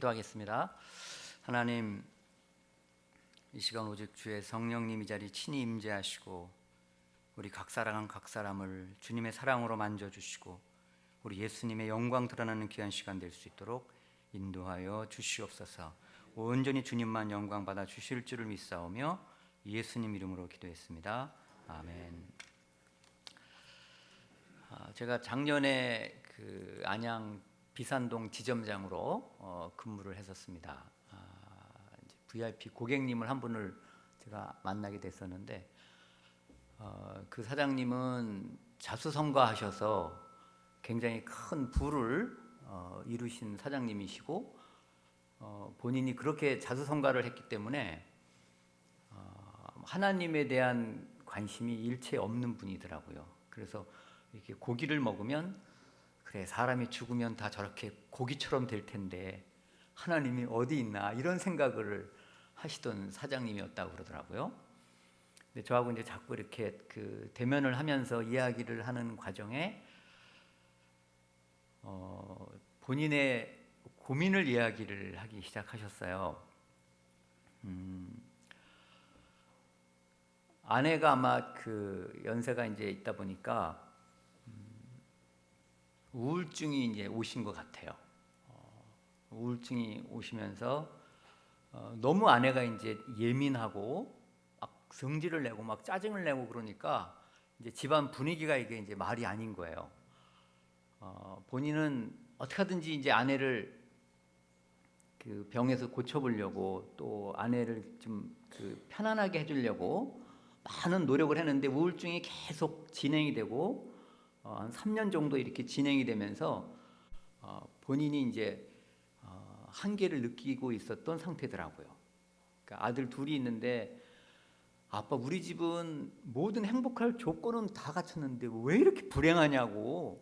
기도하겠습니다. 하나님, 이 시간 오직 주의 성령님 이 자리 친히 임재하시고 우리 각 사람 각 사람을 주님의 사랑으로 만져주시고 우리 예수님의 영광 드러나는 귀한 시간 될 수 있도록 인도하여 주시옵소서. 온전히 주님만 영광 받아 주실 줄을 믿사오며 예수님 이름으로 기도했습니다. 아멘. 제가 작년에 그 안양 비산동 지점장으로 근무를 했었습니다. 이제 VIP 고객님을 한 분을 제가 만나게 됐었는데 그 사장님은 자수성가하셔서 굉장히 큰 부를 이루신 사장님이시고 본인이 그렇게 자수성가를 했기 때문에 하나님에 대한 관심이 일체 없는 분이더라고요. 그래서 이렇게 고기를 먹으면 그래, 사람이 죽으면 다 저렇게 고기처럼 될 텐데 하나님이 어디 있나 이런 생각을 하시던 사장님이었다고 그러더라고요. 근데 저하고 이제 자꾸 이렇게 그 대면을 하면서 이야기를 하는 과정에 본인의 고민을 이야기를 하기 시작하셨어요. 아내가 아마 그 연세가 이제 있다 보니까 우울증이 이제 오신 것 같아요. 우울증이 오시면서 너무 아내가 이제 예민하고 막 성질을 내고 막 짜증을 내고 그러니까 이제 집안 분위기가 이게 이제 말이 아닌 거예요. 본인은 어떻게 하든지 이제 아내를 그 병에서 고쳐보려고 또 아내를 좀 그 편안하게 해주려고 많은 노력을 했는데 우울증이 계속 진행이 되고 한 3년 정도 이렇게 진행이 되면서 본인이 이제 한계를 느끼고 있었던 상태더라고요. 그러니까 아들 둘이 있는데 아빠 우리 집은 모든 행복할 조건은 다 갖췄는데 왜 이렇게 불행하냐고.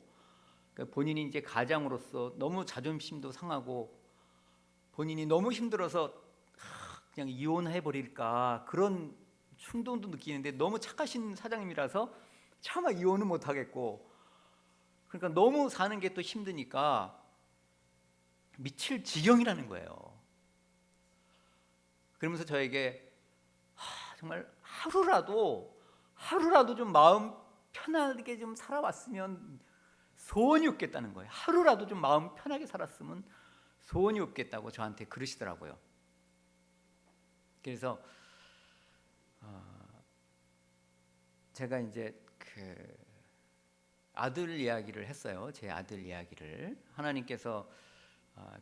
그러니까 본인이 이제 가장으로서 너무 자존심도 상하고 본인이 너무 힘들어서 그냥 이혼해 버릴까 그런 충동도 느끼는데 너무 착하신 사장님이라서 차마 이혼은 못 하겠고 그러니까 너무 사는 게 또 힘드니까 미칠 지경이라는 거예요. 그러면서 저에게 정말 하루라도 좀 마음 편하게 좀 살아왔으면 소원이 없겠다는 거예요. 하루라도 좀 마음 편하게 살았으면 소원이 없겠다고 저한테 그러시더라고요. 그래서 제가 이제 그 아들 이야기를 했어요. 제 아들 이야기를. 하나님께서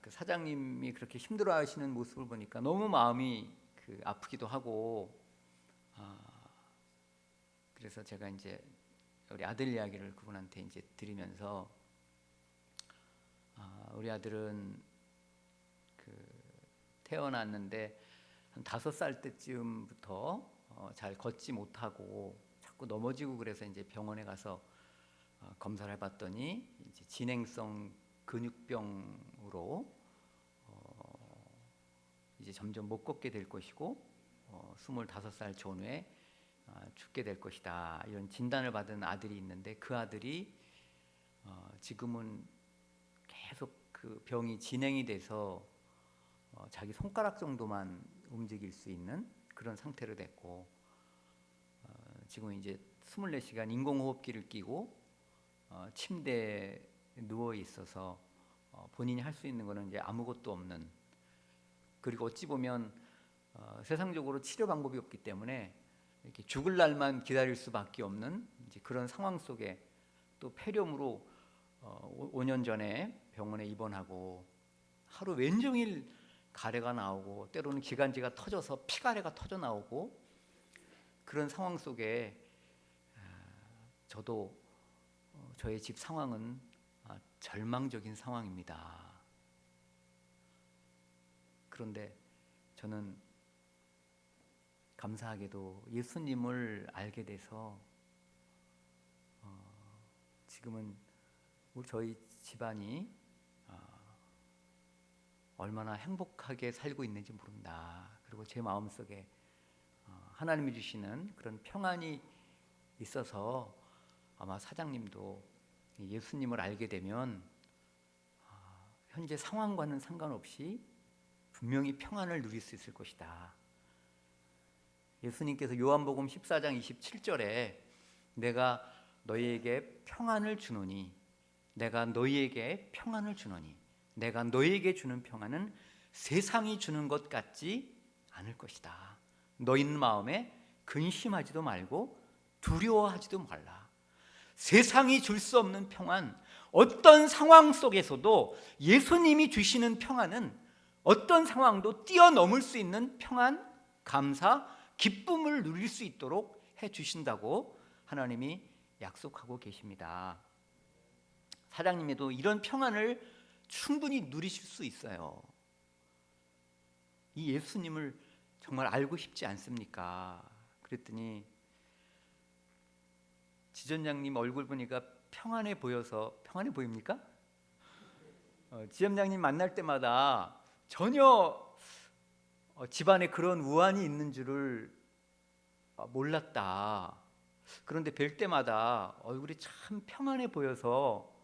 그 사장님이 그렇게 힘들어하시는 모습을 보니까 너무 마음이 그 아프기도 하고 그래서 제가 이제 우리 아들 이야기를 그분한테 이제 드리면서 우리 아들은 그 태어났는데 한 5살 때쯤부터 잘 걷지 못하고 자꾸 넘어지고 그래서 이제 병원에 가서 검사를 해봤더니 이제 진행성 근육병으로 이제 점점 못 걷게 될 것이고 25살 전후에 죽게 될 것이다 이런 진단을 받은 아들이 있는데 그 아들이 지금은 계속 그 병이 진행이 돼서 자기 손가락 정도만 움직일 수 있는 그런 상태로 됐고 지금 이제 24시간 인공호흡기를 끼고 침대에 누워 있어서 본인이 할 수 있는 거는 이제 아무것도 없는, 그리고 어찌 보면 세상적으로 치료 방법이 없기 때문에 이렇게 죽을 날만 기다릴 수밖에 없는 이제 그런 상황 속에 또 폐렴으로 5년 전에 병원에 입원하고 하루 왼종일 가래가 나오고 때로는 기관지가 터져서 피가래가 터져 나오고 그런 상황 속에 저도 저의 집 상황은 절망적인 상황입니다. 그런데 저는 감사하게도 예수님을 알게 돼서 지금은 저희 집안이 얼마나 행복하게 살고 있는지 모른다. 그리고 제 마음속에 하나님이 주시는 그런 평안이 있어서 아마 사장님도 예수님을 알게 되면 현재 상황과는 상관없이 분명히 평안을 누릴 수 있을 것이다. 예수님께서 요한복음 14장 27절에 내가 너희에게 평안을 주노니 내가 너희에게 평안을 주노니 내가 너희에게 주는 평안은 세상이 주는 것 같지 않을 것이다. 너희는 마음에 근심하지도 말고 두려워하지도 말라. 세상이 줄 수 없는 평안, 어떤 상황 속에서도 예수님이 주시는 평안은 어떤 상황도 뛰어넘을 수 있는 평안, 감사, 기쁨을 누릴 수 있도록 해주신다고 하나님이 약속하고 계십니다. 사장님에도 이런 평안을 충분히 누리실 수 있어요. 이 예수님을 정말 알고 싶지 않습니까? 그랬더니 지점장님 얼굴 보니까 평안해 보여서, 평안해 보입니까? 지점장님 만날 때마다 전혀 집안에 그런 우환이 있는 줄을 몰랐다. 그런데 뵐 때마다 얼굴이 참 평안해 보여서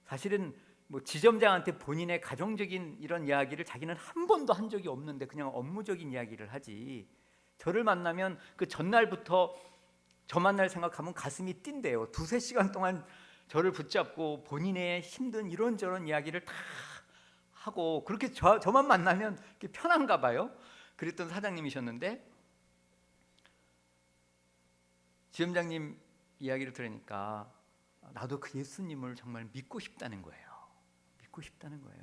사실은 뭐 지점장한테 본인의 가정적인 이런 이야기를 자기는 한 번도 한 적이 없는데 그냥 업무적인 이야기를 하지, 저를 만나면 그 전날부터 저 만날 생각하면 가슴이 뛴대요. 2-3시간 동안 저를 붙잡고 본인의 힘든 이런저런 이야기를 다 하고, 그렇게 저만 만나면 편한가 봐요. 그랬던 사장님이셨는데 지점장님 이야기를 들으니까 나도 그 예수님을 정말 믿고 싶다는 거예요. 믿고 싶다는 거예요.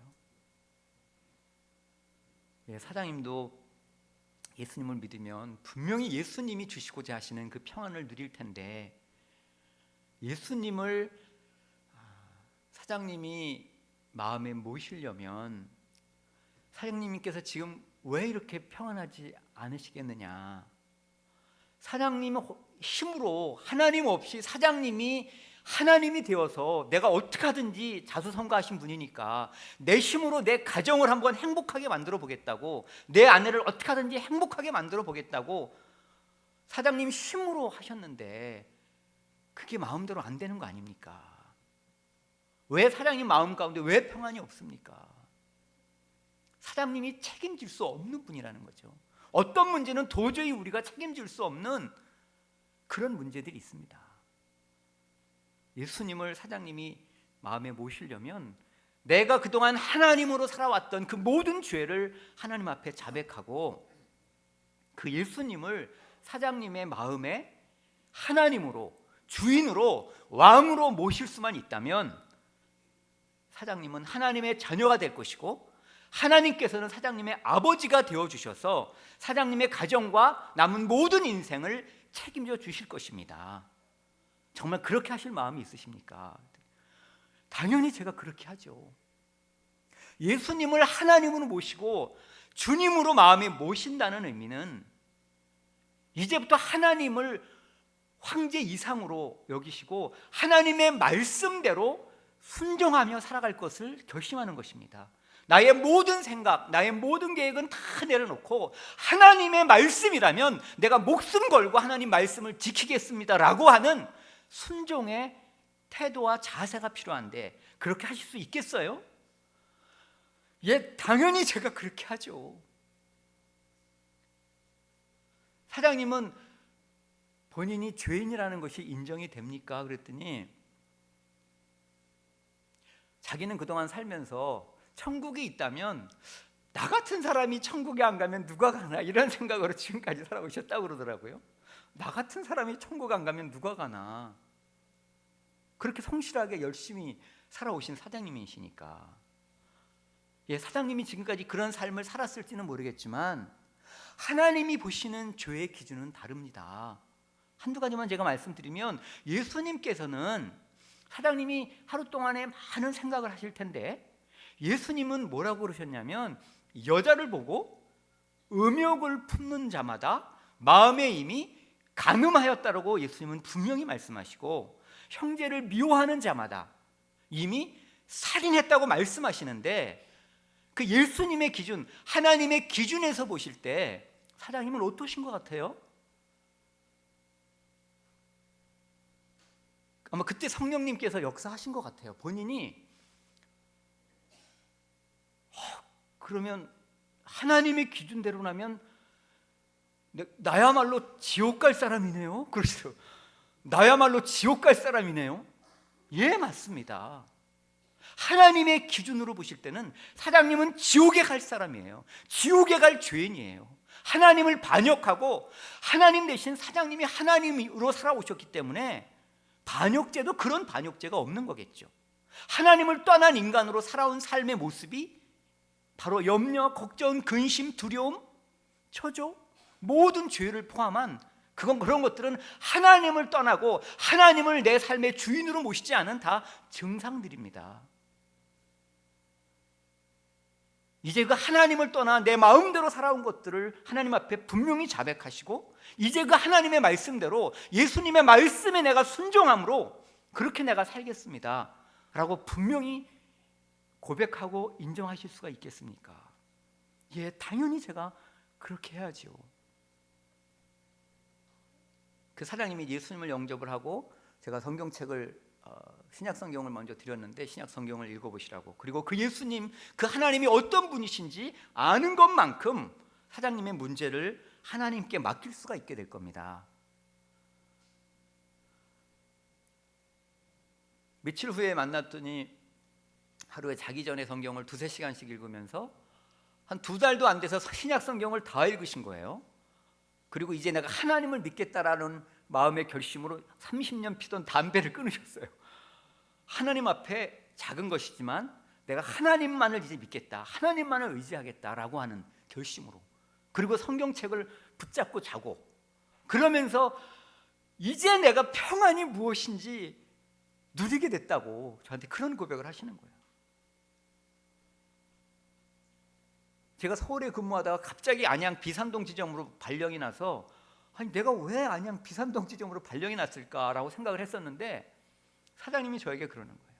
예, 사장님도 예수님을 믿으면 분명히 예수님이 주시고자 하시는 그 평안을 누릴 텐데, 예수님을 사장님이 마음에 모시려면 사장님께서 지금 왜 이렇게 평안하지 않으시겠느냐. 사장님의 힘으로, 하나님 없이 사장님이 하나님이 되어서 내가 어떻게 하든지 자수성가하신 분이니까 내 힘으로 내 가정을 한번 행복하게 만들어 보겠다고, 내 아내를 어떻게 하든지 행복하게 만들어 보겠다고 사장님 힘으로 하셨는데 그게 마음대로 안 되는 거 아닙니까? 왜 사장님 마음 가운데 왜 평안이 없습니까? 사장님이 책임질 수 없는 분이라는 거죠. 어떤 문제는 도저히 우리가 책임질 수 없는 그런 문제들이 있습니다. 예수님을 사장님이 마음에 모시려면 내가 그동안 하나님으로 살아왔던 그 모든 죄를 하나님 앞에 자백하고 그 예수님을 사장님의 마음에 하나님으로, 주인으로, 왕으로 모실 수만 있다면 사장님은 하나님의 자녀가 될 것이고, 하나님께서는 사장님의 아버지가 되어주셔서 사장님의 가정과 남은 모든 인생을 책임져 주실 것입니다. 정말 그렇게 하실 마음이 있으십니까? 당연히 제가 그렇게 하죠. 예수님을 하나님으로 모시고 주님으로 마음에 모신다는 의미는 이제부터 하나님을 황제 이상으로 여기시고 하나님의 말씀대로 순종하며 살아갈 것을 결심하는 것입니다. 나의 모든 생각, 나의 모든 계획은 다 내려놓고 하나님의 말씀이라면 내가 목숨 걸고 하나님 말씀을 지키겠습니다라고 하는 순종의 태도와 자세가 필요한데, 그렇게 하실 수 있겠어요? 예, 당연히 제가 그렇게 하죠. 사장님은 본인이 죄인이라는 것이 인정이 됩니까? 그랬더니 자기는 그동안 살면서 천국이 있다면 나 같은 사람이 천국에 안 가면 누가 가나, 이런 생각으로 지금까지 살아오셨다고 그러더라고요. 나 같은 사람이 천국 안 가면 누가 가나. 그렇게 성실하게 열심히 살아오신 사장님이시니까. 예, 사장님이 지금까지 그런 삶을 살았을지는 모르겠지만 하나님이 보시는 죄의 기준은 다릅니다. 한두 가지만 제가 말씀드리면, 예수님께서는 사장님이 하루 동안에 많은 생각을 하실 텐데 예수님은 뭐라고 그러셨냐면, 여자를 보고 음욕을 품는 자마다 마음에 이미 간음하였다라고 예수님은 분명히 말씀하시고, 형제를 미워하는 자마다 이미 살인했다고 말씀하시는데, 그 예수님의 기준, 하나님의 기준에서 보실 때 사장님은 어떠신 것 같아요? 아마 그때 성령님께서 역사하신 것 같아요. 본인이 그러면 하나님의 기준대로라면 나야말로 지옥 갈 사람이네요. 그렇죠. 나야말로 지옥 갈 사람이네요. 예, 맞습니다. 하나님의 기준으로 보실 때는 사장님은 지옥에 갈 사람이에요. 지옥에 갈 죄인이에요. 하나님을 반역하고 하나님 대신 사장님이 하나님으로 살아오셨기 때문에 반역죄도 그런 반역죄가 없는 거겠죠. 하나님을 떠난 인간으로 살아온 삶의 모습이 바로 염려, 걱정, 근심, 두려움, 초조, 모든 죄를 포함한 그런 것들은 하나님을 떠나고 하나님을 내 삶의 주인으로 모시지 않은 다 증상들입니다. 이제 그 하나님을 떠나 내 마음대로 살아온 것들을 하나님 앞에 분명히 자백하시고, 이제 그 하나님의 말씀대로 예수님의 말씀에 내가 순종함으로 그렇게 내가 살겠습니다 라고 분명히 고백하고 인정하실 수가 있겠습니까? 예, 당연히 제가 그렇게 해야지요. 그 사장님이 예수님을 영접을 하고 제가 성경책을 신약 성경을 먼저 드렸는데 신약 성경을 읽어보시라고, 그리고 그 예수님, 그 하나님이 어떤 분이신지 아는 것만큼 사장님의 문제를 하나님께 맡길 수가 있게 될 겁니다. 며칠 후에 만났더니 하루에 자기 전에 성경을 2-3시간씩 읽으면서 한 2달도 안 돼서 신약 성경을 다 읽으신 거예요. 그리고 이제 내가 하나님을 믿겠다라는 마음의 결심으로 30년 피던 담배를 끊으셨어요. 하나님 앞에 작은 것이지만 내가 하나님만을 이제 믿겠다, 하나님만을 의지하겠다라고 하는 결심으로, 그리고 성경책을 붙잡고 자고, 그러면서 이제 내가 평안이 무엇인지 누리게 됐다고 저한테 그런 고백을 하시는 거예요. 제가 서울에 근무하다가 갑자기 안양 비산동 지점으로 발령이 나서, 아니 내가 왜 안양 비산동 지점으로 발령이 났을까라고 생각을 했었는데, 사장님이 저에게 그러는 거예요.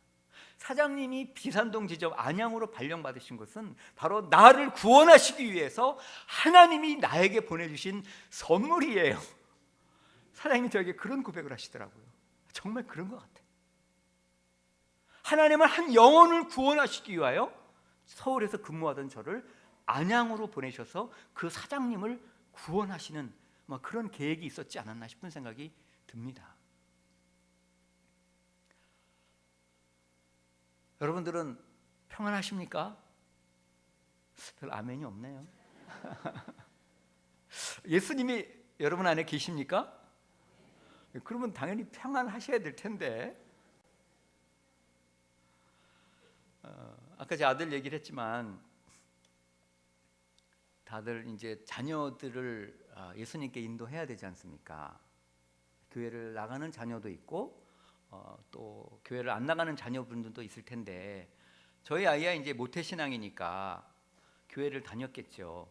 사장님이 비산동 지점 안양으로 발령받으신 것은 바로 나를 구원하시기 위해서 하나님이 나에게 보내주신 선물이에요. 사장님이 저에게 그런 고백을 하시더라고요. 정말 그런 것 같아요. 하나님은 한 영혼을 구원하시기 위하여 서울에서 근무하던 저를 안양으로 보내셔서 그 사장님을 구원하시는 그런 계획이 있었지 않았나 싶은 생각이 듭니다. 여러분들은 평안하십니까? 별 아멘이 없네요. 예수님이 여러분 안에 계십니까? 그러면 당연히 평안하셔야 될 텐데, 아까 제 아들 얘기를 했지만 다들 이제 자녀들을 예수님께 인도해야 되지 않습니까? 교회를 나가는 자녀도 있고 또 교회를 안 나가는 자녀분들도 있을 텐데, 저희 아이야 이제 모태신앙이니까 교회를 다녔겠죠.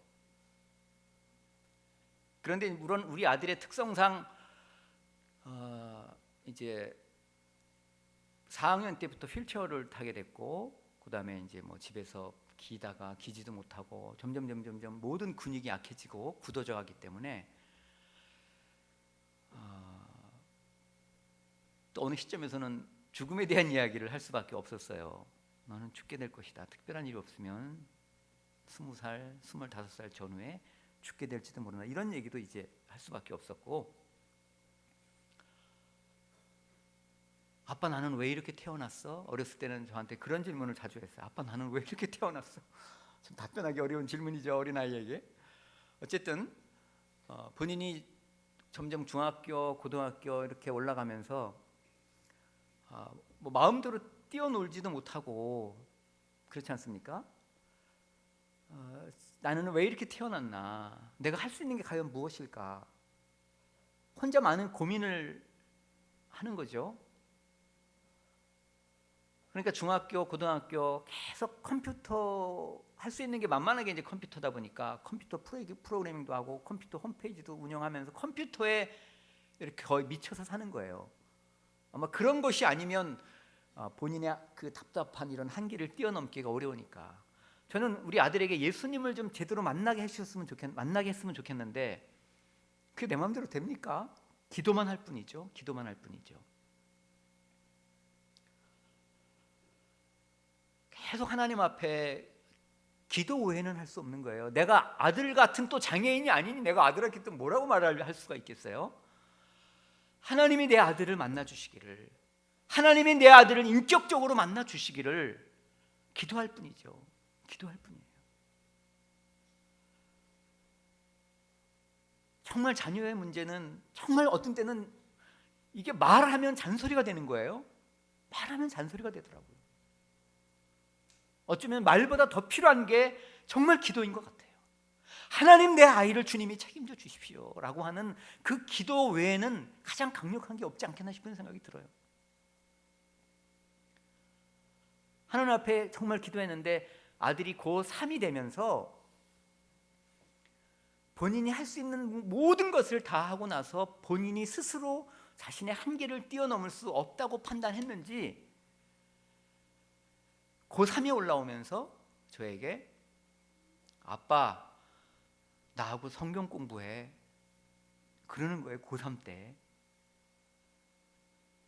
그런데 물론 우리 아들의 특성상 이제 4학년 때부터 휠체어를 타게 됐고, 그다음에 이제 집에서 기다가 기지도 못하고 점점 모든 근육이 약해지고 굳어져 가기 때문에 또 어느 시점에서는 죽음에 대한 이야기를 할 수밖에 없었어요. 너는 죽게 될 것이다. 특별한 일이 없으면 20살, 25살 전후에 죽게 될지도 모르나, 이런 얘기도 이제 할 수밖에 없었고, 아빠 나는 왜 이렇게 태어났어? 어렸을 때는 저한테 그런 질문을 자주 했어요. 아빠 나는 왜 이렇게 태어났어? 좀 답변하기 어려운 질문이죠, 어린아이에게. 어쨌든 본인이 점점 중학교, 고등학교 이렇게 올라가면서 마음대로 뛰어놀지도 못하고 그렇지 않습니까? 나는 왜 이렇게 태어났나? 내가 할 수 있는 게 과연 무엇일까? 혼자 많은 고민을 하는 거죠. 그러니까 중학교, 고등학교 계속 컴퓨터 할 수 있는 게 만만하게 이제 컴퓨터다 보니까 컴퓨터 프로그래밍도 하고 컴퓨터 홈페이지도 운영하면서 컴퓨터에 이렇게 거의 미쳐서 사는 거예요. 아마 그런 것이 아니면 본인의 그 답답한 이런 한계를 뛰어넘기가 어려우니까. 저는 우리 아들에게 예수님을 좀 제대로 만나게 했으면 좋겠는데, 그게 내 마음대로 됩니까? 기도만 할 뿐이죠. 기도만 할 뿐이죠. 계속 하나님 앞에 기도 외에는 할 수 없는 거예요. 내가 아들 같은 또 장애인이 아니니 내가 아들한테 또 뭐라고 할 수가 있겠어요? 하나님이 내 아들을 만나 주시기를, 하나님이 내 아들을 인격적으로 만나 주시기를 기도할 뿐이죠. 기도할 뿐이에요. 정말 자녀의 문제는 정말 어떤 때는 이게 말하면 잔소리가 되는 거예요. 말하면 잔소리가 되더라고요. 어쩌면 말보다 더 필요한 게 정말 기도인 것 같아요. 하나님, 내 아이를 주님이 책임져 주십시오 라고 하는 그 기도 외에는 가장 강력한 게 없지 않겠나 싶은 생각이 들어요. 하나님 앞에 정말 기도했는데 아들이 고3이 되면서 본인이 할 수 있는 모든 것을 다 하고 나서 본인이 스스로 자신의 한계를 뛰어넘을 수 없다고 판단했는지 고3이 올라오면서 저에게 아빠, 나하고 성경 공부해 그러는 거예요. 고3 때.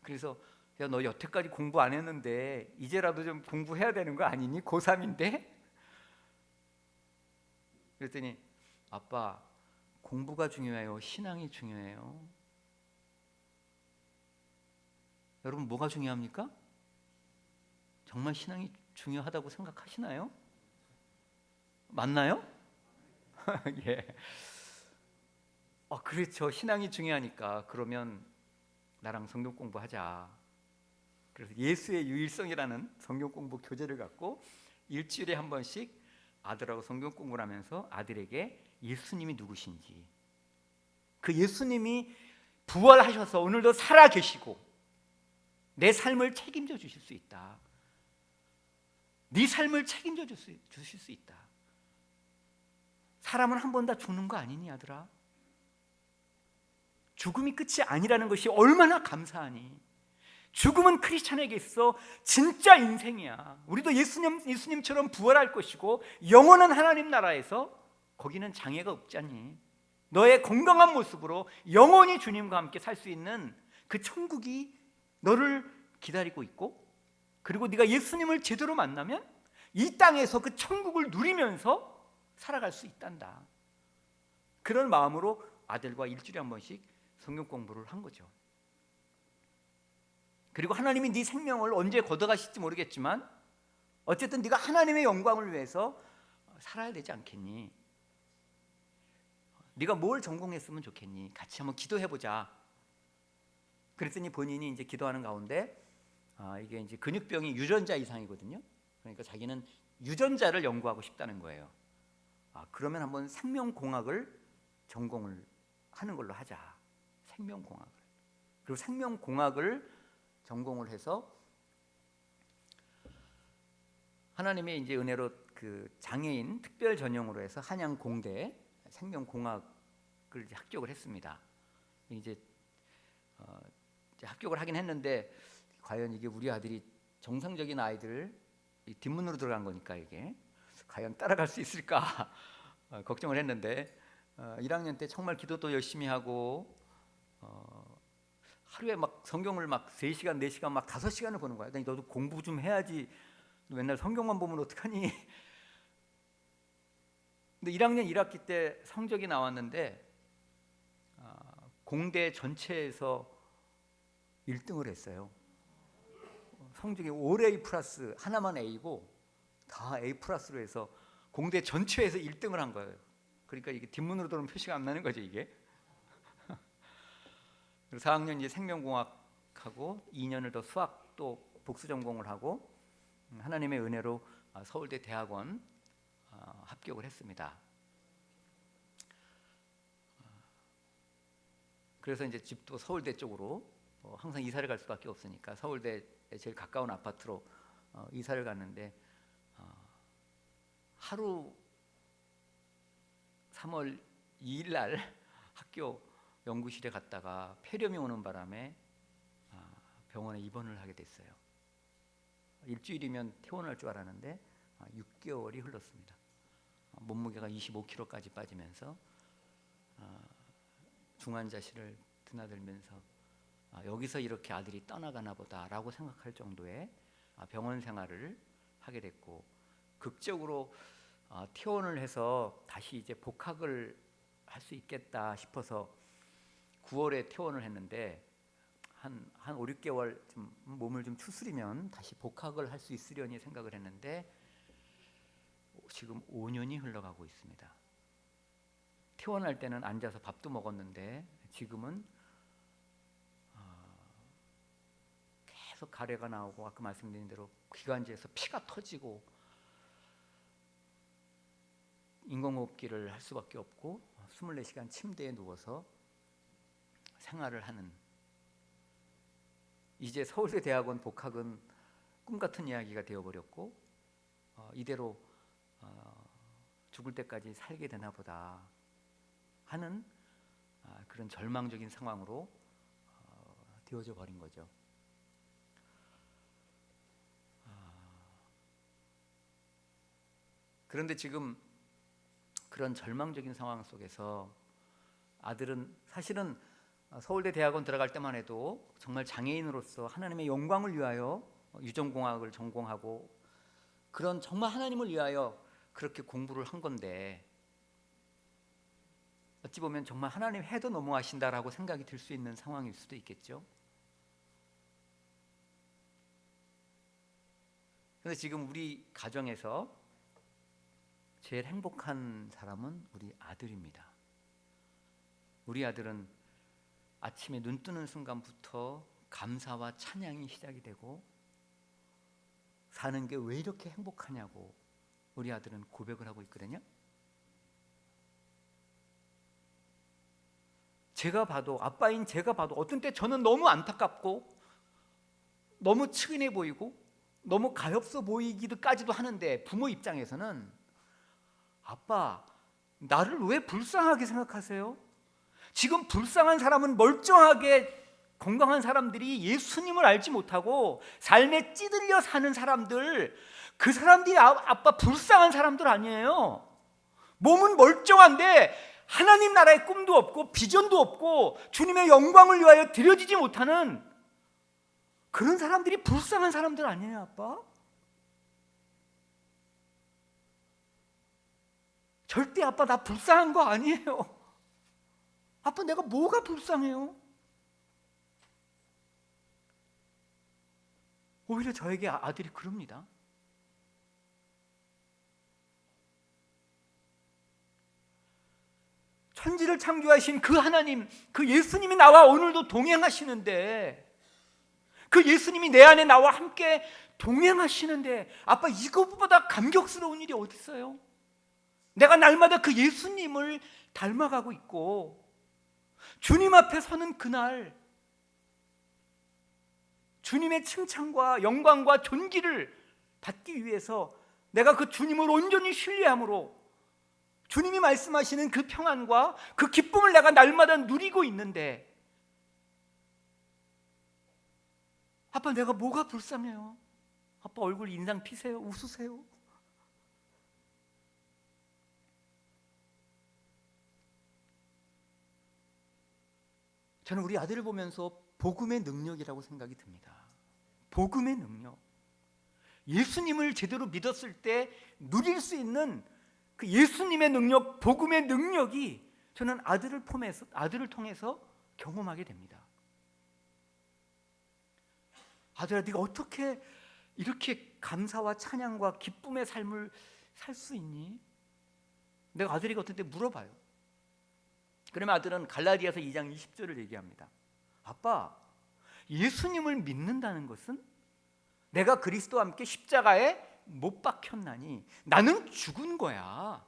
그래서 야, 너 여태까지 공부 안 했는데 이제라도 좀 공부해야 되는 거 아니니? 고3인데? 그랬더니 아빠, 공부가 중요해요? 신앙이 중요해요? 여러분, 뭐가 중요합니까? 정말 신앙이 중요하다고 생각하시나요? 맞나요? 예. 그렇죠. 신앙이 중요하니까 그러면 나랑 성경 공부하자. 그래서 예수의 유일성이라는 성경 공부 교재를 갖고 일주일에 한 번씩 아들하고 성경 공부를 하면서 아들에게 예수님이 누구신지, 그 예수님이 부활하셔서 오늘도 살아 계시고 내 삶을 책임져 주실 수 있다. 네 삶을 책임져 주실 수 있다. 사람은 한 번 다 죽는 거 아니니 아들아? 죽음이 끝이 아니라는 것이 얼마나 감사하니? 죽음은 크리스찬에게 있어 진짜 인생이야. 우리도 예수님처럼 부활할 것이고 영원한 하나님 나라에서 거기는 장애가 없지 않니? 너의 건강한 모습으로 영원히 주님과 함께 살 수 있는 그 천국이 너를 기다리고 있고, 그리고 네가 예수님을 제대로 만나면 이 땅에서 그 천국을 누리면서 살아갈 수 있단다. 그런 마음으로 아들과 일주일에 한 번씩 성경 공부를 한 거죠. 그리고 하나님이 네 생명을 언제 걷어가실지 모르겠지만 어쨌든 네가 하나님의 영광을 위해서 살아야 되지 않겠니? 네가 뭘 전공했으면 좋겠니? 같이 한번 기도해보자. 그랬더니 본인이 이제 기도하는 가운데 이게 이제 근육병이 유전자 이상이거든요. 그러니까 자기는 유전자를 연구하고 싶다는 거예요. 그러면 한번 생명공학을 전공을 하는 걸로 하자. 생명공학을. 그리고 생명공학을 전공을 해서 하나님의 이제 은혜로 그 장애인 특별 전형으로 해서 한양 공대 생명공학을 이제 합격을 했습니다. 이제 합격을 하긴 했는데 과연 이게 우리 아들이 정상적인 아이들 뒷문으로 들어간 거니까 이게 과연 따라갈 수 있을까 걱정을 했는데 1학년 때 정말 기도도 열심히 하고 하루에 막 성경을 막 3시간, 4시간 막 5시간을 보는 거야. 너도 공부 좀 해야지. 너 맨날 성경만 보면 어떡하니? 근데 1학년 1학기 때 성적이 나왔는데 공대 전체에서 1등을 했어요. 성적이 올 A 플러스, 하나만 A고 다 A 플러스로 해서 공대 전체에서 1등을 한 거예요. 그러니까 이게 뒷문으로 들어오면 표시가 안 나는 거죠, 이게. 그리고 4학년 이제 생명공학하고 2년을 더 수학 또 복수 전공을 하고 하나님의 은혜로 서울대 대학원 합격을 했습니다. 그래서 이제 집도 서울대 쪽으로 항상 이사를 갈 수밖에 없으니까 서울대 제일 가까운 아파트로 이사를 갔는데 하루 3월 2일 날 학교 연구실에 갔다가 폐렴이 오는 바람에 병원에 입원을 하게 됐어요. 일주일이면 퇴원할 줄 알았는데 6개월이 흘렀습니다. 몸무게가 25kg까지 빠지면서 중환자실을 드나들면서 여기서 이렇게 아들이 떠나가나 보다라고 생각할 정도의 병원 생활을 하게 됐고, 극적으로 퇴원을 해서 다시 이제 복학을 할 수 있겠다 싶어서 9월에 퇴원을 했는데 한 5, 6개월 좀 몸을 좀 추스리면 다시 복학을 할 수 있으려니 생각을 했는데 지금 5년이 흘러가고 있습니다. 퇴원할 때는 앉아서 밥도 먹었는데 지금은 계속 가래가 나오고 아까 말씀드린 대로 기관지에서 피가 터지고 인공호흡기를 할 수밖에 없고 24시간 침대에 누워서 생활을 하는, 이제 서울대 대학원 복학은 꿈같은 이야기가 되어버렸고 이대로 죽을 때까지 살게 되나 보다 하는 그런 절망적인 상황으로 되어져 버린 거죠. 그런데 지금 그런 절망적인 상황 속에서 아들은 사실은 서울대 대학원 들어갈 때만 해도 정말 장애인으로서 하나님의 영광을 위하여 유전공학을 전공하고 그런 정말 하나님을 위하여 그렇게 공부를 한 건데 어찌 보면 정말 하나님 해도 너무하신다라고 생각이 들 수 있는 상황일 수도 있겠죠. 그런데 지금 우리 가정에서 제일 행복한 사람은 우리 아들입니다. 우리 아들은 아침에 눈 뜨는 순간부터 감사와 찬양이 시작이 되고 사는 게 왜 이렇게 행복하냐고 우리 아들은 고백을 하고 있거든요. 제가 봐도, 아빠인 제가 봐도 어떤 때 저는 너무 안타깝고 너무 측은해 보이고 너무 가엾어 보이기도까지도 하는데 부모 입장에서는 아빠, 나를 왜 불쌍하게 생각하세요? 지금 불쌍한 사람은 멀쩡하게 건강한 사람들이 예수님을 알지 못하고 삶에 찌들려 사는 사람들, 그 사람들이 아빠 불쌍한 사람들 아니에요. 몸은 멀쩡한데 하나님 나라의 꿈도 없고 비전도 없고 주님의 영광을 위하여 드려지지 못하는 그런 사람들이 불쌍한 사람들 아니에요, 아빠? 절대 아빠 나 불쌍한 거 아니에요. 아빠 내가 뭐가 불쌍해요? 오히려 저에게 아들이 그럽니다. 천지를 창조하신 그 하나님, 그 예수님이 나와 오늘도 동행하시는데, 그 예수님이 내 안에 나와 함께 동행하시는데 아빠 이것보다 감격스러운 일이 어디 있어요? 내가 날마다 그 예수님을 닮아가고 있고 주님 앞에 서는 그날 주님의 칭찬과 영광과 존귀를 받기 위해서 내가 그 주님을 온전히 신뢰함으로 주님이 말씀하시는 그 평안과 그 기쁨을 내가 날마다 누리고 있는데 아빠 내가 뭐가 불쌍해요? 아빠 얼굴 인상 피세요? 웃으세요? 저는 우리 아들을 보면서 복음의 능력이라고 생각이 듭니다. 복음의 능력. 예수님을 제대로 믿었을 때 누릴 수 있는 그 예수님의 능력, 복음의 능력이 저는 아들을 통해서 경험하게 됩니다. 아들아, 네가 어떻게 이렇게 감사와 찬양과 기쁨의 삶을 살 수 있니? 내가 아들이가 어떤 때 물어봐요. 그러면 아들은 갈라디아서 2장 20절을 얘기합니다. 아빠, 예수님을 믿는다는 것은 내가 그리스도와 함께 십자가에 못 박혔나니 나는 죽은 거야.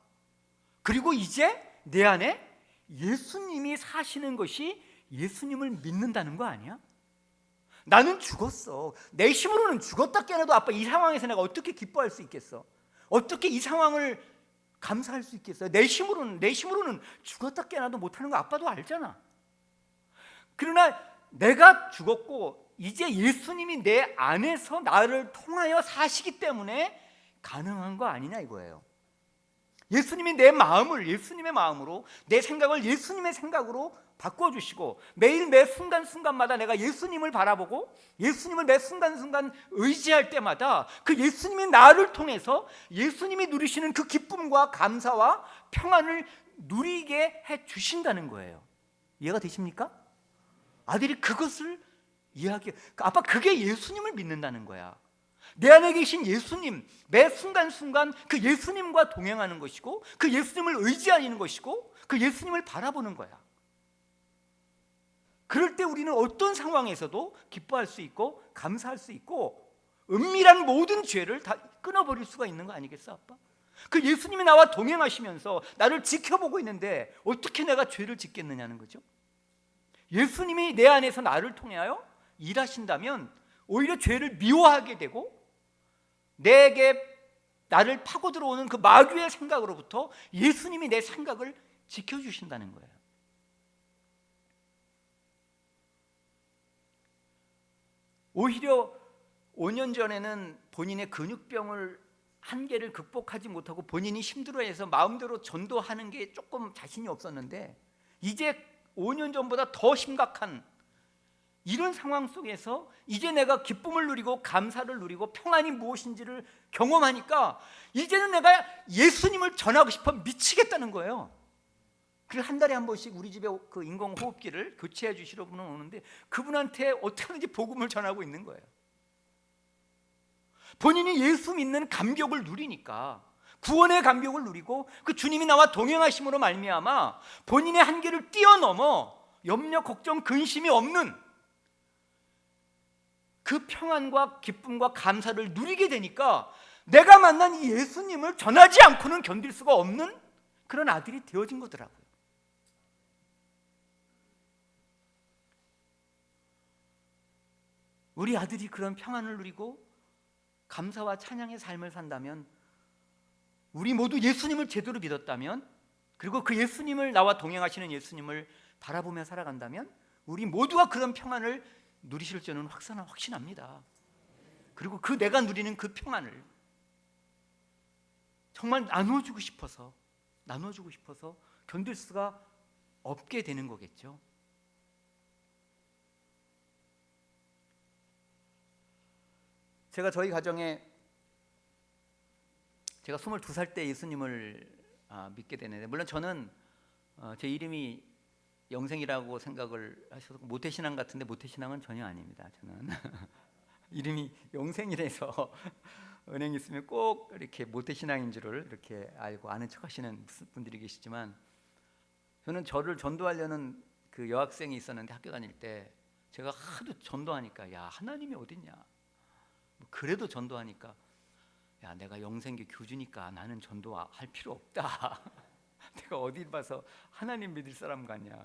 그리고 이제 내 안에 예수님이 사시는 것이 예수님을 믿는다는 거 아니야? 나는 죽었어. 내 힘으로는 죽었다 깨어나도 아빠 이 상황에서 내가 어떻게 기뻐할 수 있겠어? 어떻게 이 상황을 감사할 수 있겠어요? 내 힘으로는 죽었다 깨어나도 못하는 거 아빠도 알잖아. 그러나 내가 죽었고 이제 예수님이 내 안에서 나를 통하여 사시기 때문에 가능한 거 아니냐 이거예요. 예수님이 내 마음을 예수님의 마음으로, 내 생각을 예수님의 생각으로 바꿔주시고, 매일 매 순간순간마다 내가 예수님을 바라보고 예수님을 매 순간순간 의지할 때마다 그 예수님이 나를 통해서 예수님이 누리시는 그 기쁨과 감사와 평안을 누리게 해주신다는 거예요. 이해가 되십니까? 아들이 그것을 아빠, 그게 예수님을 믿는다는 거야. 내 안에 계신 예수님, 매 순간순간 그 예수님과 동행하는 것이고, 그 예수님을 의지하는 것이고, 그 예수님을 바라보는 거야. 그럴 때 우리는 어떤 상황에서도 기뻐할 수 있고 감사할 수 있고, 은밀한 모든 죄를 다 끊어버릴 수가 있는 거 아니겠어, 아빠? 그 예수님이 나와 동행하시면서 나를 지켜보고 있는데 어떻게 내가 죄를 짓겠느냐는 거죠. 예수님이 내 안에서 나를 통하여 일하신다면 오히려 죄를 미워하게 되고, 내게 나를 파고 들어오는 그 마귀의 생각으로부터 예수님이 내 생각을 지켜주신다는 거예요. 오히려 5년 전에는 본인의 근육병을 한계를 극복하지 못하고 본인이 힘들어해서 마음대로 전도하는 게 조금 자신이 없었는데, 이제 5년 전보다 더 심각한 이런 상황 속에서 이제 내가 기쁨을 누리고 감사를 누리고 평안이 무엇인지를 경험하니까 이제는 내가 예수님을 전하고 싶어 미치겠다는 거예요. 그래서 한 달에 한 번씩 우리 집에 그 인공호흡기를 교체해 주시러 분은 오는데, 그분한테 어떻게든지 복음을 전하고 있는 거예요. 본인이 예수 믿는 감격을 누리니까, 구원의 감격을 누리고 그 주님이 나와 동행하심으로 말미암아 본인의 한계를 뛰어넘어 염려, 걱정, 근심이 없는 그 평안과 기쁨과 감사를 누리게 되니까 내가 만난 이 예수님을 전하지 않고는 견딜 수가 없는 그런 아들이 되어진 거더라고요. 우리 아들이 그런 평안을 누리고 감사와 찬양의 삶을 산다면, 우리 모두 예수님을 제대로 믿었다면, 그리고 그 예수님을, 나와 동행하시는 예수님을 바라보며 살아간다면 우리 모두가 그런 평안을 누리실 줄은 확신합니다. 그리고 그 내가 누리는 그 평안을 정말 나눠주고 싶어서 견딜 수가 없게 되는 거겠죠. 제가 저희 가정에, 제가 22살 때 예수님을 믿게 되는데, 물론 저는 제 이름이 영생이라고 생각을 하셔서 모태신앙 같은데 모태신앙은 전혀 아닙니다. 저는 이름이 영생이라서 은행 있으면 꼭 이렇게 모태신앙인 줄을 이렇게 알고 아는 척하시는 분들이 계시지만, 저는 저를 전도하려는 그 여학생이 있었는데, 학교 다닐 때 제가 하도 전도하니까, 야, 하나님이 어딨냐, 그래도 전도하니까, 야, 내가 영생교 교주니까 나는 전도할 필요 없다. 내가 어디 봐서 하나님 믿을 사람 같냐.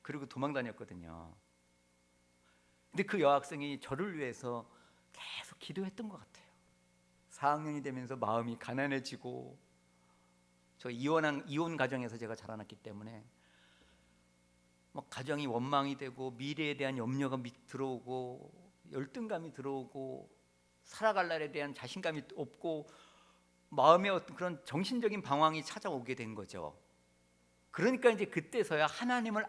그리고 도망 다녔거든요. 근데 그 여학생이 저를 위해서 계속 기도했던 것 같아요. 4학년이 되면서 마음이 가난해지고, 저 이혼 가정에서 제가 자라났기 때문에 가정이 원망이 되고, 미래에 대한 염려가 들어오고, 열등감이 들어오고, 살아갈 날에 대한 자신감이 없고, 마음의 어떤 그런 정신적인 방황이 찾아오게 된 거죠. 그러니까 이제 그때서야 하나님을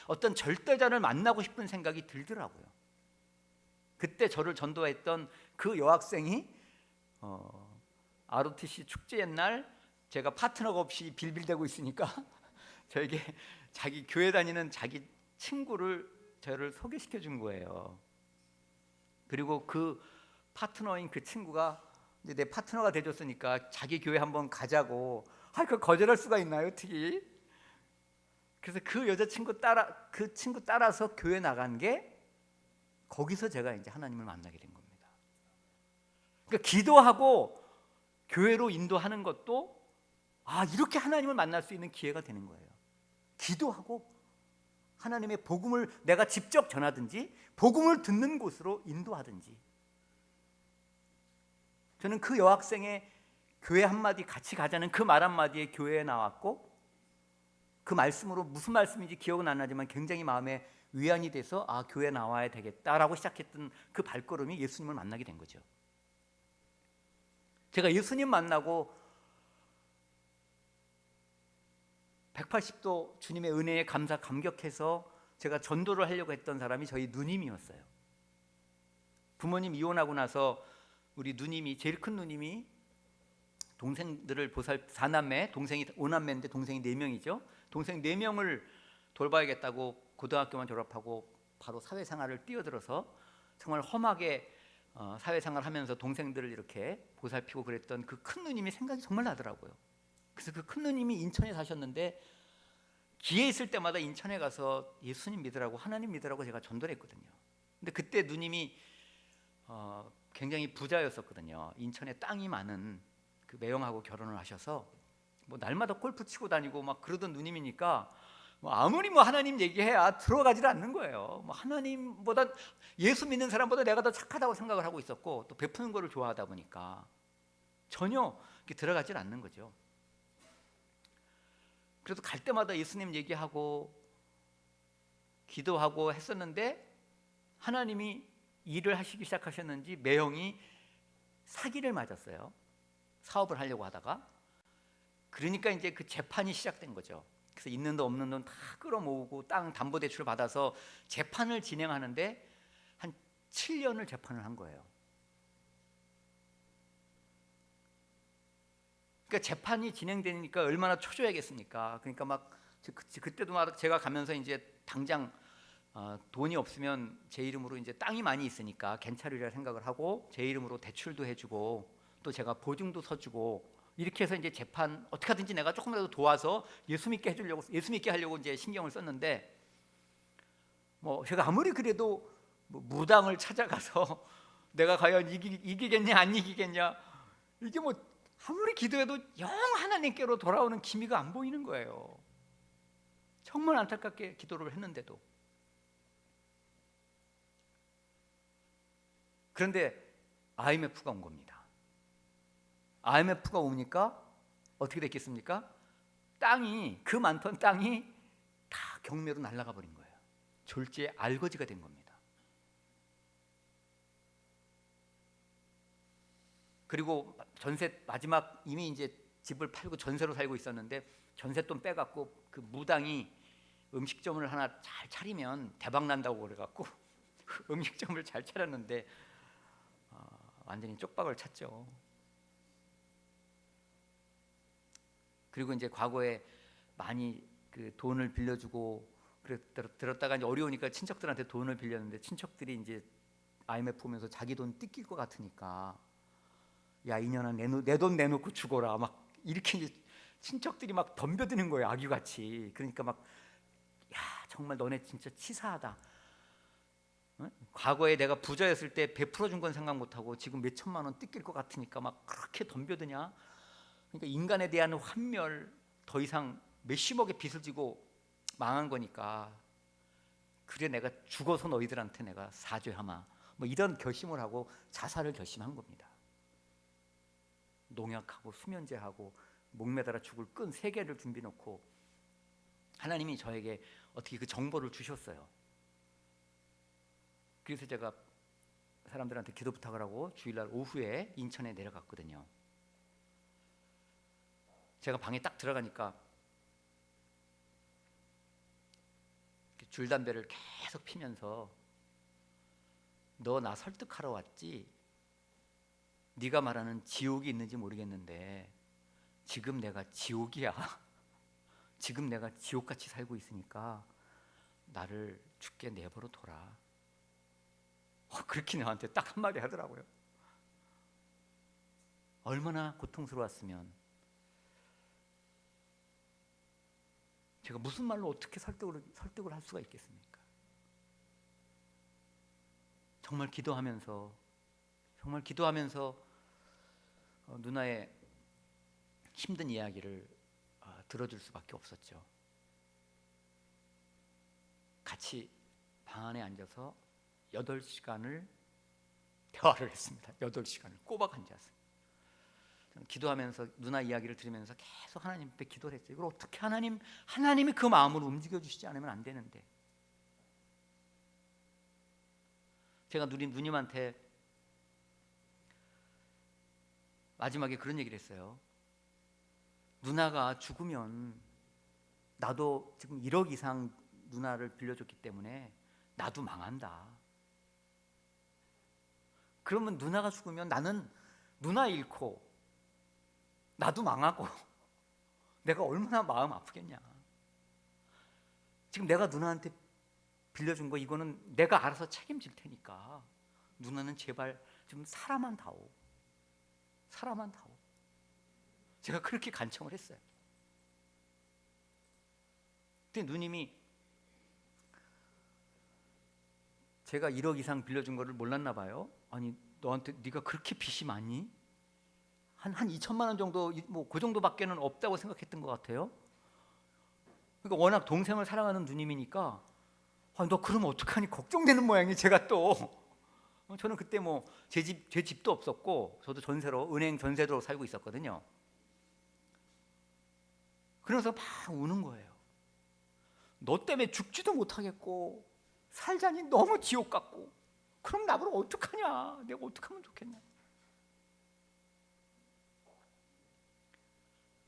어떤 절대자를 만나고 싶은 생각이 들더라고요. 그때 저를 전도했던 그 여학생이 ROTC 축제 옛날 제가 파트너가 없이 빌빌대고 있으니까 저에게 자기 교회 다니는 자기 친구를 저를 소개시켜 준 거예요. 그리고 그 파트너인 그 친구가 이제 내 파트너가 돼줬으니까 자기 교회 한번 가자고. 그 거절할 수가 있나요, 어떻게? 그래서 그 친구 따라서 교회 나간 게, 거기서 제가 이제 하나님을 만나게 된 겁니다. 그러니까 기도하고 교회로 인도하는 것도 이렇게 하나님을 만날 수 있는 기회가 되는 거예요. 기도하고 하나님의 복음을 내가 직접 전하든지 복음을 듣는 곳으로 인도하든지. 저는 그 여학생의 교회 한마디 같이 가자는 그 말 한마디에 교회에 나왔고, 그 말씀으로 무슨 말씀인지 기억은 안 나지만 굉장히 마음에 위안이 돼서 교회에 나와야 되겠다라고 시작했던 그 발걸음이 예수님을 만나게 된 거죠. 제가 예수님 만나고 180도 주님의 은혜에 감격해서 제가 전도를 하려고 했던 사람이 저희 누님이었어요. 부모님 이혼하고 나서 우리 누님이, 제일 큰 누님이 동생들을 사남매, 동생이 5남매인데 동생이 4명이죠. 동생 4명을 돌봐야겠다고 고등학교만 졸업하고 바로 사회생활을 뛰어들어서 정말 험하게 사회생활 하면서 동생들을 이렇게 보살피고 그랬던 그 큰 누님이 생각이 정말 나더라고요. 그래서 그 큰 누님이 인천에 사셨는데 기회 있을 때마다 인천에 가서 예수님 믿으라고, 하나님 믿으라고 제가 전도를 했거든요. 근데 그때 누님이 굉장히 부자였었거든요. 인천에 땅이 많은 그 매형하고 결혼을 하셔서 뭐 날마다 골프 치고 다니고 막 그러던 누님이니까 뭐 아무리 뭐 하나님 얘기해야 들어가질 않는 거예요. 뭐 하나님보다, 예수 믿는 사람보다 내가 더 착하다고 생각을 하고 있었고, 또 베푸는 거를 좋아하다 보니까 전혀 이렇게 들어가질 않는 거죠. 그래도 갈 때마다 예수님 얘기하고 기도하고 했었는데 하나님이 일을 하시기 시작하셨는지 매형이 사기를 맞았어요. 사업을 하려고 하다가. 그러니까 이제 그 재판이 시작된 거죠. 그래서 있는 돈 없는 돈 다 끌어모으고 땅 담보대출을 받아서 재판을 진행하는데 한 7년을 재판을 한 거예요. 그러니까 재판이 진행되니까 얼마나 초조하겠습니까? 그러니까 막 그때도 막 제가 가면서 이제 당장 돈이 없으면 제 이름으로, 이제 땅이 많이 있으니까 괜찮으리라 생각을 하고 제 이름으로 대출도 해주고 또 제가 보증도 서주고 이렇게 해서 이제 재판 어떻게 하든지 내가 조금이라도 도와서 예수 믿게 하려고 이제 신경을 썼는데, 뭐 제가 아무리 그래도 뭐 무당을 찾아가서 내가 과연 이기겠냐 안 이기겠냐, 이게 뭐 아무리 기도해도 영 하나님께로 돌아오는 기미가 안 보이는 거예요. 정말 안타깝게 기도를 했는데도. 그런데 IMF가 온 겁니다. IMF가 오니까 어떻게 됐겠습니까? 그 많던 땅이 다 경매로 날아가 버린 거예요. 졸지에 알거지가 된 겁니다. 그리고 전세 마지막, 이미 이제 집을 팔고 전세로 살고 있었는데 전세돈 빼갖고 그 무당이 음식점을 하나 잘 차리면 대박 난다고 그래갖고 음식점을 잘 차렸는데 완전히 쪽박을 찼죠. 그리고 이제 과거에 많이 그 돈을 빌려주고 들었다가 이제 어려우니까 친척들한테 돈을 빌렸는데 친척들이 이제 IMF 오면서 자기 돈 뜯길 것 같으니까 야 이년아 내 돈 내놓고 죽어라 막 이렇게 이제 친척들이 막 덤벼드는 거예요, 아귀같이. 그러니까 막 야 정말 너네 진짜 치사하다. 어? 과거에 내가 부자였을 때 베풀어 준 건 생각 못하고 지금 몇 천만 원 뜯길 것 같으니까 막 그렇게 덤벼드냐. 그러니까 인간에 대한 환멸, 더 이상 몇십억의 빚을 지고 망한 거니까 그래 내가 죽어서 너희들한테 내가 사죄하마, 뭐 이런 결심을 하고 자살을 결심한 겁니다. 농약하고 수면제하고 목매달아 죽을 끈 3개를 준비해 놓고 하나님이 저에게 어떻게 그 정보를 주셨어요. 그래서 제가 사람들한테 기도 부탁을 하고 주일날 오후에 인천에 내려갔거든요. 제가 방에 딱 들어가니까 줄담배를 계속 피면서 너 나 설득하러 왔지? 네가 말하는 지옥이 있는지 모르겠는데 지금 내가 지옥이야. 지금 내가 지옥같이 살고 있으니까 나를 죽게 내버려 둬라. 그렇게 나한테 딱 한마디 하더라고요. 얼마나 고통스러웠으면. 제가 무슨 말로 어떻게 설득을 할 수가 있겠습니까? 정말 기도하면서 누나의 힘든 이야기를 들어줄 수밖에 없었죠. 같이 방 안에 앉아서 8시간을 대화를 했습니다. 8시간을 꼬박 앉아서. 저는 기도하면서 누나 이야기를 들으면서 계속 하나님 앞에 기도를 했어요. 이걸 어떻게 하나님이 그 마음을 움직여 주시지 않으면 안 되는데. 제가 누님한테 마지막에 그런 얘기를 했어요. 누나가 죽으면 나도 지금 1억 이상 누나를 빌려줬기 때문에 나도 망한다. 그러면 누나가 죽으면 나는 누나 잃고 나도 망하고 내가 얼마나 마음 아프겠냐. 지금 내가 누나한테 빌려준 거 이거는 내가 알아서 책임질 테니까 누나는 제발 좀 살아만 다오. 살아만 다오. 제가 그렇게 간청을 했어요. 근데 누님이 제가 1억 이상 빌려준 거를 몰랐나 봐요. 아니 너한테 네가 그렇게 빚이 많니? 한 2천만 원 정도, 뭐 그 정도밖에는 없다고 생각했던 것 같아요. 그러니까 워낙 동생을 사랑하는 누님이니까 너 그러면 어떡하니 걱정되는 모양이. 제가 또 저는 그때 뭐 제 집도 없었고 저도 전세로 은행 전세로 살고 있었거든요. 그러면서 막 우는 거예요. 너 때문에 죽지도 못하겠고 살자니 너무 지옥 같고 그럼 나보러 어떡하냐. 내가 어떡하면 좋겠냐.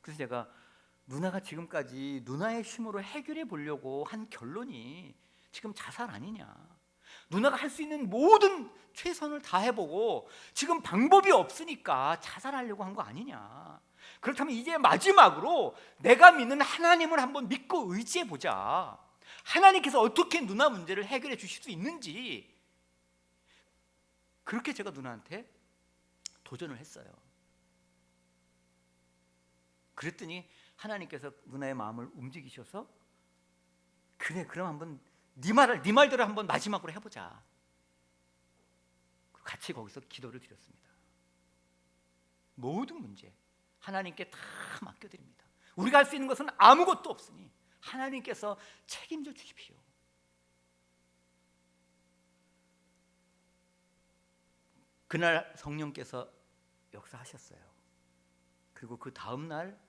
그래서 제가 누나가 지금까지 누나의 힘으로 해결해 보려고 한 결론이 지금 자살 아니냐. 누나가 할 수 있는 모든 최선을 다해보고 지금 방법이 없으니까 자살하려고 한 거 아니냐. 그렇다면 이제 마지막으로 내가 믿는 하나님을 한번 믿고 의지해 보자. 하나님께서 어떻게 누나 문제를 해결해 주실 수 있는지, 그렇게 제가 누나한테 도전을 했어요. 그랬더니 하나님께서 누나의 마음을 움직이셔서 그래 그럼 한번 네 말대로 한번 마지막으로 해보자. 같이 거기서 기도를 드렸습니다. 모든 문제 하나님께 다 맡겨드립니다. 우리가 할 수 있는 것은 아무것도 없으니 하나님께서 책임져 주십시오. 그날 성령께서 역사하셨어요. 그리고 그 다음 날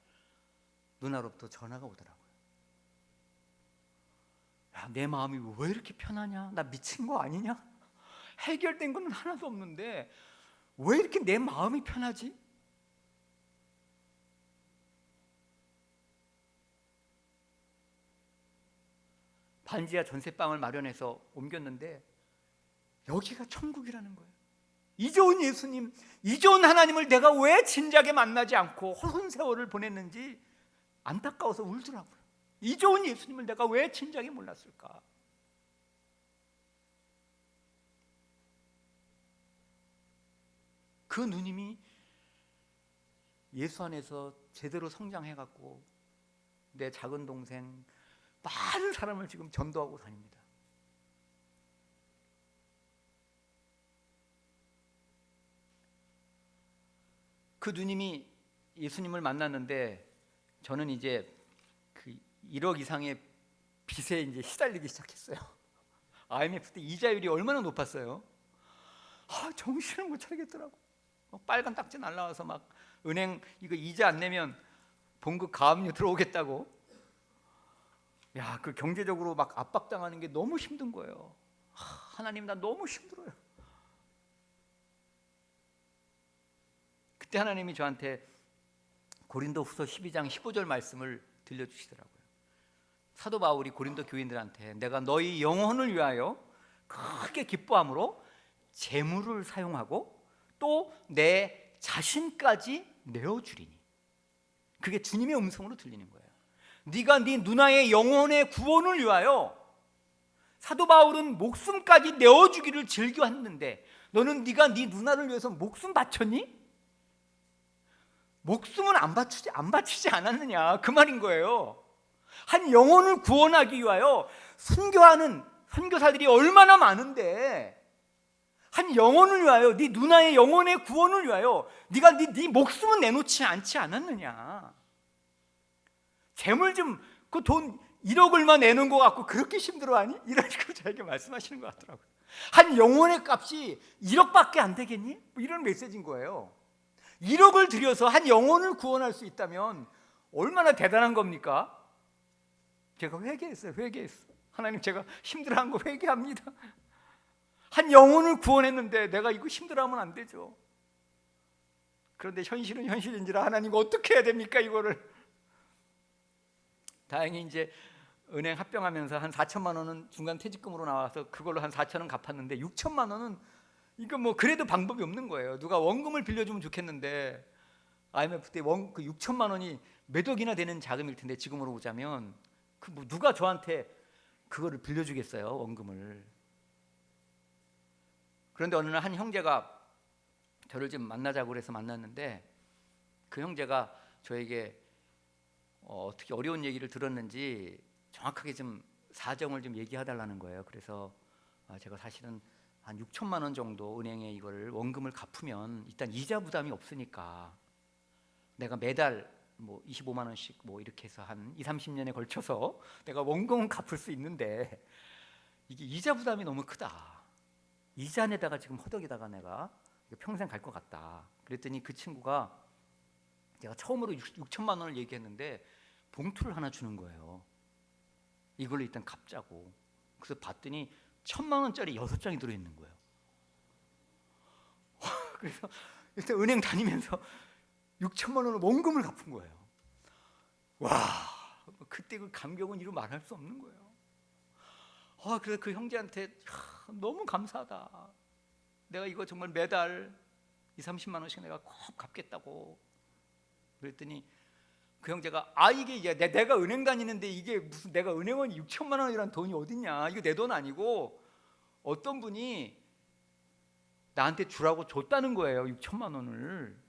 누나로부터 전화가 오더라고요. 야, 내 마음이 왜 이렇게 편하냐? 나 미친 거 아니냐? 해결된 건 하나도 없는데 왜 이렇게 내 마음이 편하지? 반지하 전세방을 마련해서 옮겼는데 여기가 천국이라는 거예요. 이 좋은 예수님, 이 좋은 하나님을 내가 왜 진작에 만나지 않고 허손 세월을 보냈는지 안타까워서 울더라고요. 이 좋은 예수님을 내가 왜 진작에 몰랐을까? 그 누님이 예수 안에서 제대로 성장해갖고 내 작은 동생 많은 사람을 지금 전도하고 다닙니다. 그 누님이 예수님을 만났는데 저는 이제 그 1억 이상의 빚에 이제 시달리기 시작했어요. IMF 때 이자율이 얼마나 높았어요. 정신을 못 차리겠더라고. 빨간 딱지 날라와서 막 은행 이거 이자 안 내면 봉급 가압류 들어오겠다고. 야, 그 경제적으로 막 압박당하는 게 너무 힘든 거예요. 하나님 나 너무 힘들어요. 그때 하나님이 저한테 고린도후서 12장 15절 말씀을 들려주시더라고요. 사도 바울이 고린도 교인들한테 내가 너희 영혼을 위하여 크게 기뻐함으로 재물을 사용하고 또 내 자신까지 내어주리니, 그게 주님의 음성으로 들리는 거예요. 네가 네 누나의 영혼의 구원을 위하여, 사도 바울은 목숨까지 내어주기를 즐겨했는데 너는 네가 네 누나를 위해서 목숨 바쳤니? 목숨은 안 바치지 않았느냐, 그 말인 거예요. 한 영혼을 구원하기 위하여 선교하는 선교사들이 얼마나 많은데 한 영혼을 위하여, 네 누나의 영혼의 구원을 위하여 네가 네 목숨은 내놓지 않지 않았느냐. 재물 좀, 그 돈 1억 얼마 내는 거 갖고 그렇게 힘들어하니? 이런 식으로 저에게 말씀하시는 것 같더라고요. 한 영혼의 값이 1억밖에 안 되겠니? 뭐 이런 메시지인 거예요. 1억을 들여서 한 영혼을 구원할 수 있다면 얼마나 대단한 겁니까? 제가 회개했어요. 하나님 제가 힘들어한 거 회개합니다. 한 영혼을 구원했는데 내가 이거 힘들어하면 안 되죠. 그런데 현실은 현실인지라 하나님 어떻게 해야 됩니까 이거를? 다행히 이제 은행 합병하면서 한 4천만 원은 중간 퇴직금으로 나와서 그걸로 한 4천 원 갚았는데 6천만 원은 이거 뭐 그래도 방법이 없는 거예요. 누가 원금을 빌려주면 좋겠는데 IMF 때 그 6천만 원이 몇 억이나 되는 자금일 텐데 지금으로 보자면 그 뭐 누가 저한테 그거를 빌려주겠어요, 원금을. 그런데 어느 날 한 형제가 저를 좀 만나자고 그래서 만났는데 그 형제가 저에게 어떻게 어려운 얘기를 들었는지 정확하게 좀 사정을 좀 얘기해 달라는 거예요. 그래서 제가 사실은 한 6천만 원 정도 은행에 이걸 원금을 갚으면 일단 이자 부담이 없으니까 내가 매달 뭐 25만 원씩 뭐 이렇게 해서 한 2, 30년에 걸쳐서 내가 원금은 갚을 수 있는데 이게 이자 부담이 너무 크다. 이자 내다가 지금 허덕이다가 내가 평생 갈 것 같다. 그랬더니 그 친구가 제가 처음으로 6천만 원을 얘기했는데 봉투를 하나 주는 거예요. 이걸로 일단 갚자고. 그래서 봤더니 1,000만 원짜리 6장이 들어있는 거예요. 그래서 일단 은행 다니면서 6천만 원을 원금을 갚은 거예요. 와, 그때 그 감격은 이루 말할 수 없는 거예요. 그래서 그 형제한테 너무 감사하다. 내가 이거 정말 매달 2, 30만 원씩 내가 꼭 갚겠다고. 그랬더니 그 형제가 이게 내가 은행 다니는데 이게 무슨 내가 은행원 6천만 원이란 돈이 어딨냐. 이거 내 돈 아니고 어떤 분이 나한테 주라고 줬다는 거예요. 6천만 원을.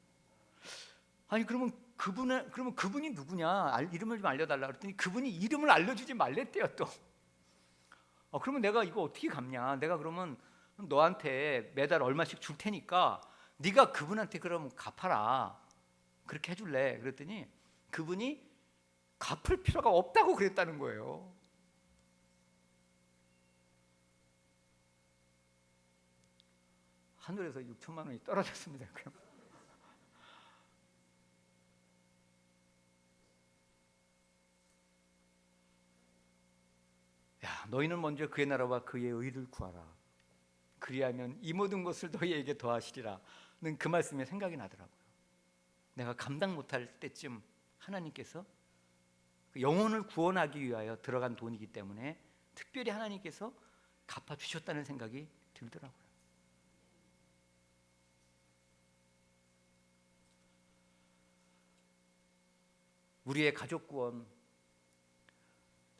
아니 그러면 그분이 누구냐? 이름을 좀 알려달라 그랬더니 그분이 이름을 알려주지 말랬대요 또. 그러면 내가 이거 어떻게 갚냐? 내가 그러면 너한테 매달 얼마씩 줄 테니까 네가 그분한테 그럼 갚아라. 그렇게 해줄래? 그랬더니 그분이 갚을 필요가 없다고 그랬다는 거예요. 하늘에서 6천만 원이 떨어졌습니다. 너희는 먼저 그의 나라와 그의 의를 구하라. 그리하면 이 모든 것을 너희에게 더하시리라. 는 그 말씀이 생각이 나더라고요. 내가 감당 못할 때쯤 하나님께서 영혼을 구원하기 위하여 들어간 돈이기 때문에 특별히 하나님께서 갚아주셨다는 생각이 들더라고요. 우리의 가족 구원,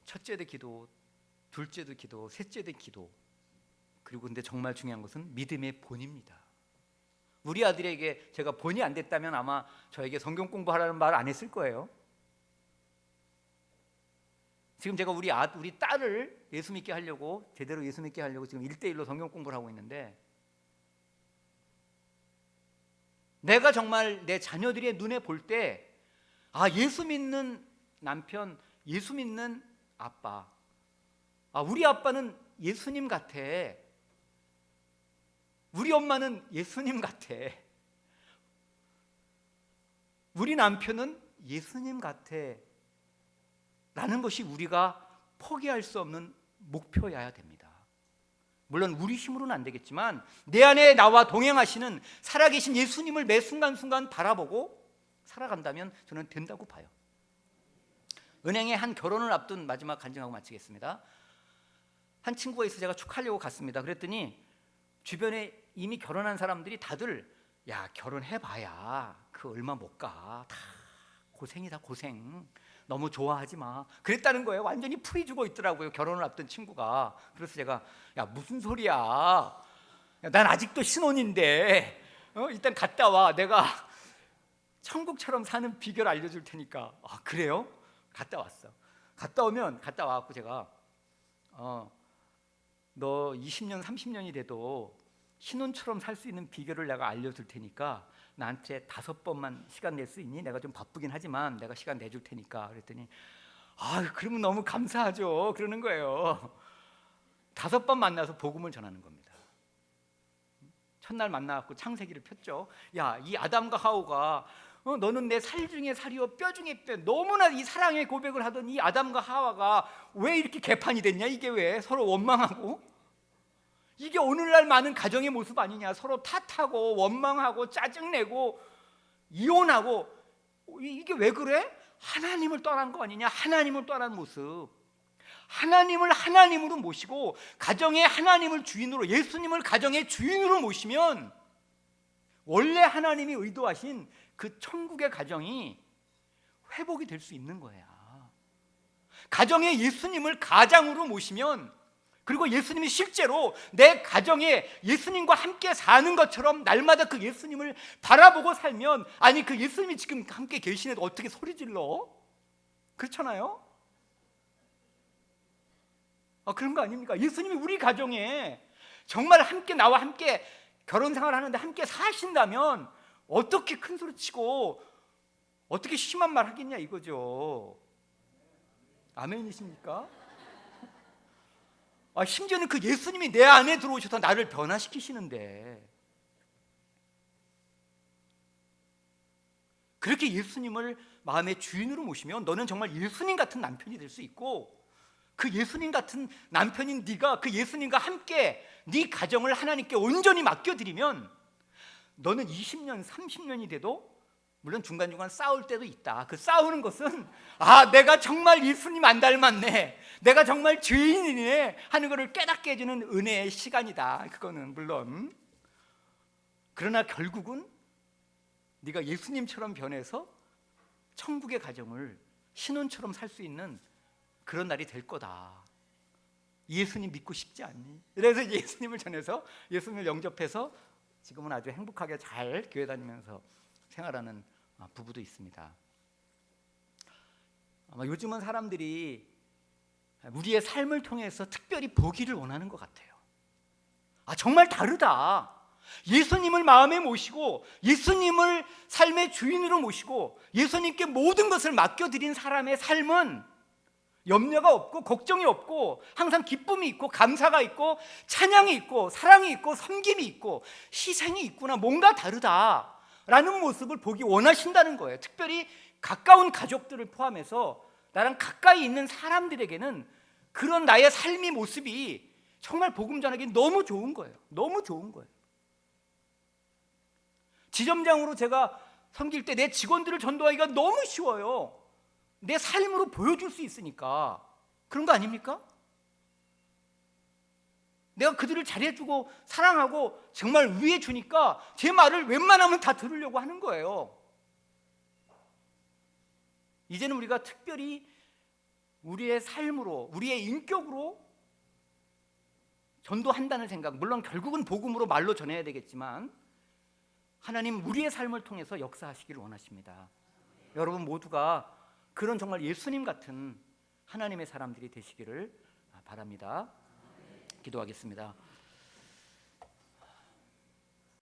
첫째도 기도, 둘째도 기도, 셋째도 기도, 그리고 근데 정말 중요한 것은 믿음의 본입니다. 우리 아들에게 제가 본이 안 됐다면 아마 저에게 성경 공부하라는 말 안 했을 거예요. 지금 제가 우리 딸을 예수 믿게 하려고, 제대로 예수 믿게 하려고 지금 1대1로 성경 공부를 하고 있는데, 내가 정말 내 자녀들의 눈에 볼 때 예수 믿는 남편, 예수 믿는 아빠, 우리 아빠는 예수님 같아, 우리 엄마는 예수님 같아, 우리 남편은 예수님 같아 라는 것이 우리가 포기할 수 없는 목표여야 됩니다. 물론 우리 힘으로는 안 되겠지만 내 안에 나와 동행하시는 살아계신 예수님을 매 순간순간 바라보고 살아간다면 저는 된다고 봐요. 은행에 한 결혼을 앞둔 마지막 간증하고 마치겠습니다. 한 친구가 있어서 제가 축하하려고 갔습니다. 그랬더니 주변에 이미 결혼한 사람들이 다들 결혼해봐야 그 얼마 못 가. 다 고생이다 고생. 너무 좋아하지 마. 그랬다는 거예요. 완전히 풀이 주고 있더라고요. 결혼을 앞둔 친구가. 그래서 제가 무슨 소리야. 난 아직도 신혼인데 일단 갔다 와. 내가 천국처럼 사는 비결 알려줄 테니까. 그래요? 갔다 왔어. 갔다 와갖고 제가 너 20년 30년이 돼도 신혼처럼 살 수 있는 비결을 내가 알려줄 테니까 나한테 5번만 시간 낼 수 있니? 내가 좀 바쁘긴 하지만 내가 시간 내줄 테니까. 그랬더니 그러면 너무 감사하죠. 그러는 거예요. 5번 만나서 복음을 전하는 겁니다. 첫날 만나갖고 창세기를 폈죠. 이 아담과 하와가 너는 내 살 중에 살이요 뼈 중에 뼈. 너무나 이 사랑의 고백을 하던 이 아담과 하와가 왜 이렇게 개판이 됐냐? 이게 왜 서로 원망하고, 이게 오늘날 많은 가정의 모습 아니냐? 서로 탓하고 원망하고 짜증내고 이혼하고, 이게 왜 그래? 하나님을 떠난 거 아니냐? 하나님을 떠난 모습. 하나님을 하나님으로 모시고 가정의 하나님을 주인으로, 예수님을 가정의 주인으로 모시면 원래 하나님이 의도하신 그 천국의 가정이 회복이 될 수 있는 거야. 가정에 예수님을 가장으로 모시면, 그리고 예수님이 실제로 내 가정에 예수님과 함께 사는 것처럼 날마다 그 예수님을 바라보고 살면, 아니 그 예수님이 지금 함께 계시는데 어떻게 소리 질러? 그렇잖아요? 그런 거 아닙니까? 예수님이 우리 가정에 정말 함께 나와 함께 결혼 생활하는데 함께 사신다면 어떻게 큰 소리 치고 어떻게 심한 말 하겠냐 이거죠. 아멘이십니까? 심지어는 그 예수님이 내 안에 들어오셔서 나를 변화시키시는데, 그렇게 예수님을 마음의 주인으로 모시면 너는 정말 예수님 같은 남편이 될 수 있고, 그 예수님 같은 남편인 네가 그 예수님과 함께 네 가정을 하나님께 온전히 맡겨드리면 너는 20년, 30년이 돼도, 물론 중간중간 싸울 때도 있다. 그 싸우는 것은 내가 정말 예수님 안 닮았네, 내가 정말 죄인이네 하는 것을 깨닫게 해주는 은혜의 시간이다. 그거는 물론. 그러나 결국은 네가 예수님처럼 변해서 천국의 가정을 신혼처럼 살 수 있는 그런 날이 될 거다. 예수님 믿고 싶지 않니? 그래서 예수님을 전해서 예수님을 영접해서 지금은 아주 행복하게 잘 교회 다니면서 생활하는 부부도 있습니다. 아마 요즘은 사람들이 우리의 삶을 통해서 특별히 보기를 원하는 것 같아요. 정말 다르다. 예수님을 마음에 모시고 예수님을 삶의 주인으로 모시고 예수님께 모든 것을 맡겨드린 사람의 삶은 염려가 없고 걱정이 없고 항상 기쁨이 있고 감사가 있고 찬양이 있고 사랑이 있고 섬김이 있고 희생이 있구나, 뭔가 다르다라는 모습을 보기 원하신다는 거예요. 특별히 가까운 가족들을 포함해서 나랑 가까이 있는 사람들에게는 그런 나의 삶의 모습이 정말 복음 전하기 너무 좋은 거예요. 너무 좋은 거예요. 지점장으로 제가 섬길 때 내 직원들을 전도하기가 너무 쉬워요. 내 삶으로 보여줄 수 있으니까. 그런 거 아닙니까? 내가 그들을 잘해주고 사랑하고 정말 위해 주니까 제 말을 웬만하면 다 들으려고 하는 거예요. 이제는 우리가 특별히 우리의 삶으로, 우리의 인격으로 전도한다는 생각, 물론 결국은 복음으로 말로 전해야 되겠지만 하나님 우리의 삶을 통해서 역사하시기를 원하십니다. 여러분 모두가 그런 정말 예수님 같은 하나님의 사람들이 되시기를 바랍니다. 기도하겠습니다.